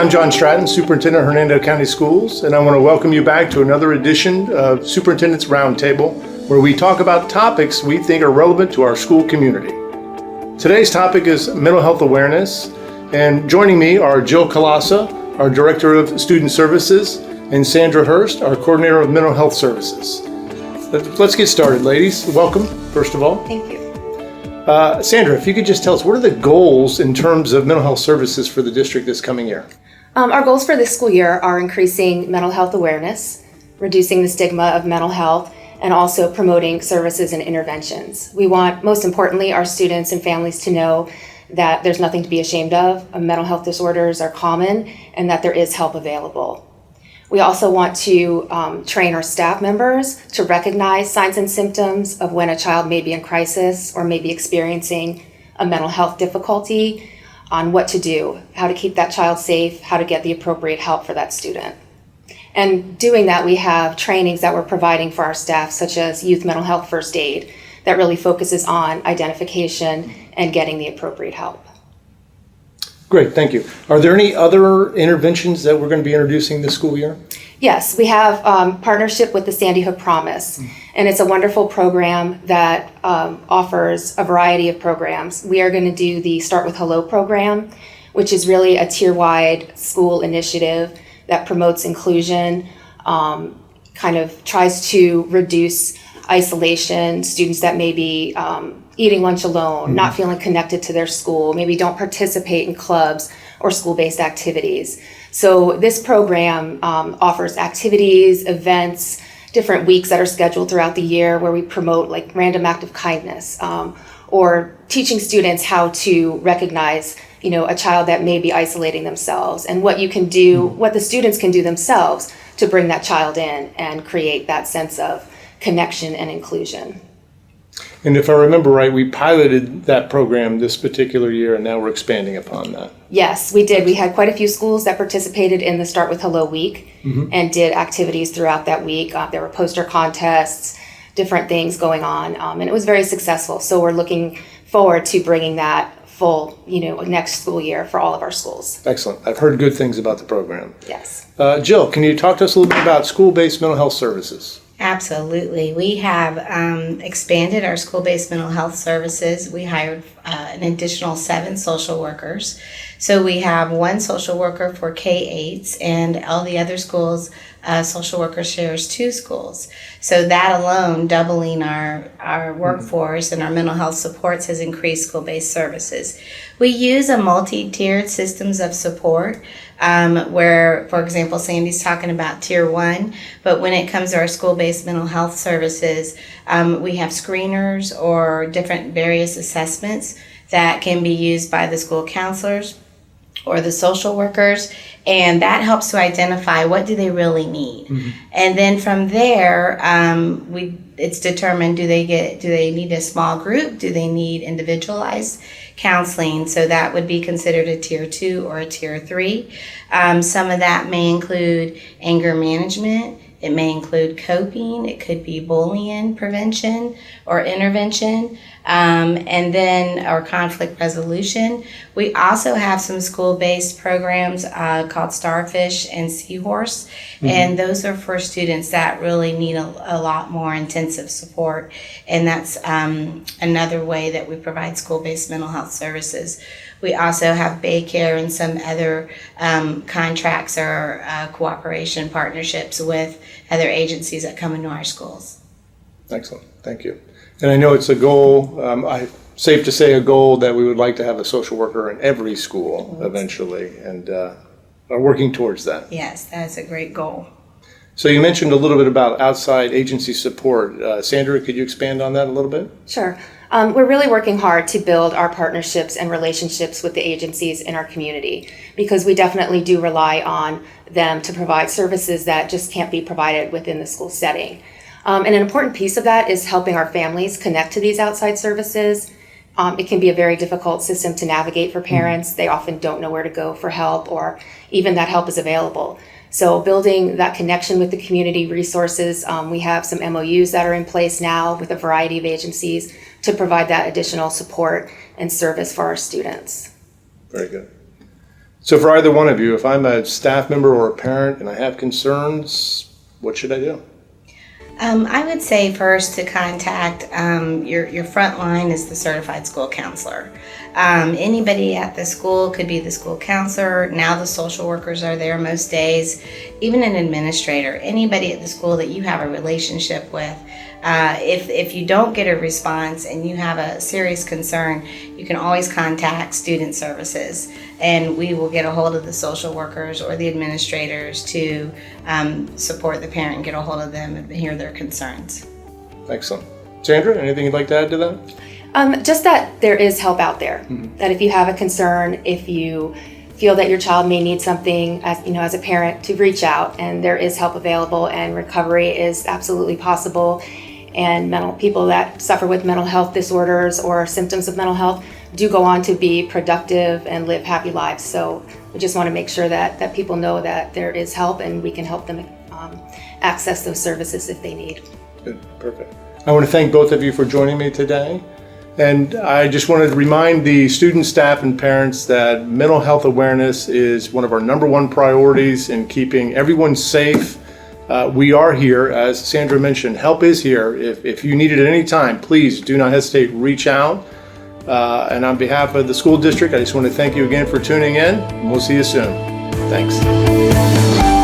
I'm John Stratton, Superintendent of Hernando County Schools, and I want to welcome you back to another edition of Superintendent's Roundtable, where we talk about topics we think are relevant to our school community. Today's topic is mental health awareness, and joining me are Jill Kalasa, our Director of Student Services, and Sandra Hurst, our Coordinator of Mental Health Services. Let's get started, ladies. Welcome, first of all. Thank you. Sandra, if you could just tell us, what are the goals in terms of mental health services for the district this coming year? Our goals for this school year are increasing mental health awareness, reducing the stigma of mental health, and also promoting services and interventions. We want, most importantly, our students and families to know that there's nothing to be ashamed of. Mental health disorders are common and that there is help available. We also want to train our staff members to recognize signs and symptoms of when a child may be in crisis or may be experiencing a mental health difficulty, on what to do, how to keep that child safe, how to get the appropriate help for that student. And doing that, we have trainings that we're providing for our staff, such as youth mental health first aid, that really focuses on identification and getting the appropriate help. Great, thank you. Are there any other interventions that we're going to be introducing this school year? Yes, we have partnership with the Sandy Hook Promise, and it's a wonderful program that offers a variety of programs. We are going to do the Start with Hello program, which is really a tier-wide school initiative that promotes inclusion, kind of tries to reduce isolation, students that may be eating lunch alone, not feeling connected to their school, maybe don't participate in clubs or school-based activities. So this program offers activities, events, different weeks that are scheduled throughout the year where we promote like random act of kindness or teaching students how to recognize, you know, a child that may be isolating themselves and what you can do, what the students can do themselves to bring that child in and create that sense of connection and inclusion. And if I remember right, we piloted that program this particular year, and now we're expanding upon that. Yes, we did. We had quite a few schools that participated in the Start with Hello week and did activities throughout that week. There were poster contests, different things going on, and it was very successful. So we're looking forward to bringing that full, next school year for all of our schools. Excellent. I've heard good things about the program. Yes. Jill, can you talk to us a little bit about school-based mental health services? Absolutely. We have expanded our school-based mental health services. We hired an additional 7 social workers. So we have 1 social worker for K-8s, and all the other schools, social worker shares 2 schools. So that alone, doubling our workforce and our mental health supports has increased school-based services. We use a multi-tiered systems of support where, for example, Sandy's talking about tier 1, but when it comes to our school-based mental health services, we have screeners or different various assessments that can be used by the school counselors or the social workers, and that helps to identify what do they really need. And then from there, it's determined, do they need a small group? Do they need individualized counseling? So that would be considered a tier 2 or a tier 3. Some of that may include anger management. It may include coping. It could be bullying prevention or intervention, and then our conflict resolution. We also have some school-based programs called Starfish and Seahorse, and those are for students that really need a lot more intensive support, and that's another way that we provide school-based mental health services. We also have Baycare and some other contracts or cooperation partnerships with other agencies that come into our schools. Excellent, thank you. And I know it's a goal, safe to say a goal that we would like to have a social worker in every school eventually, and are working towards that. Yes, that's a great goal. So you mentioned a little bit about outside agency support. Sandra, could you expand on that a little bit? Sure. We're really working hard to build our partnerships and relationships with the agencies in our community because we definitely do rely on them to provide services that just can't be provided within the school setting. And an important piece of that is helping our families connect to these outside services. It can be a very difficult system to navigate for parents. They often don't know where to go for help or even that help is available. So building that connection with the community resources, we have some MOUs that are in place now with a variety of agencies to provide that additional support and service for our students. Very good. So for either one of you, if I'm a staff member or a parent and I have concerns, what should I do? I would say first to contact your front line is the certified school counselor. Anybody at the school could be the school counselor. Now the social workers are there most days, even an administrator, anybody at the school that you have a relationship with. If you don't get a response and you have a serious concern, you can always contact student services, and we will get a hold of the social workers or the administrators to support the parent and get a hold of them and hear their concerns. Excellent. Sandra, anything you'd like to add to that? Just that there is help out there. That if you have a concern, if you feel that your child may need something, as a parent, to reach out, and there is help available, and recovery is absolutely possible. And people that suffer with mental health disorders or symptoms of mental health do go on to be productive and live happy lives. So we just want to make sure that people know that there is help, and we can help them access those services if they need. Good, perfect. I want to thank both of you for joining me today. And I just wanted to remind the students, staff, and parents that mental health awareness is one of our number one priorities in keeping everyone safe. We are here, as Sandra mentioned, help is here. If you need it at any time, please do not hesitate, reach out. And on behalf of the school district, I just want to thank you again for tuning in, and we'll see you soon. Thanks.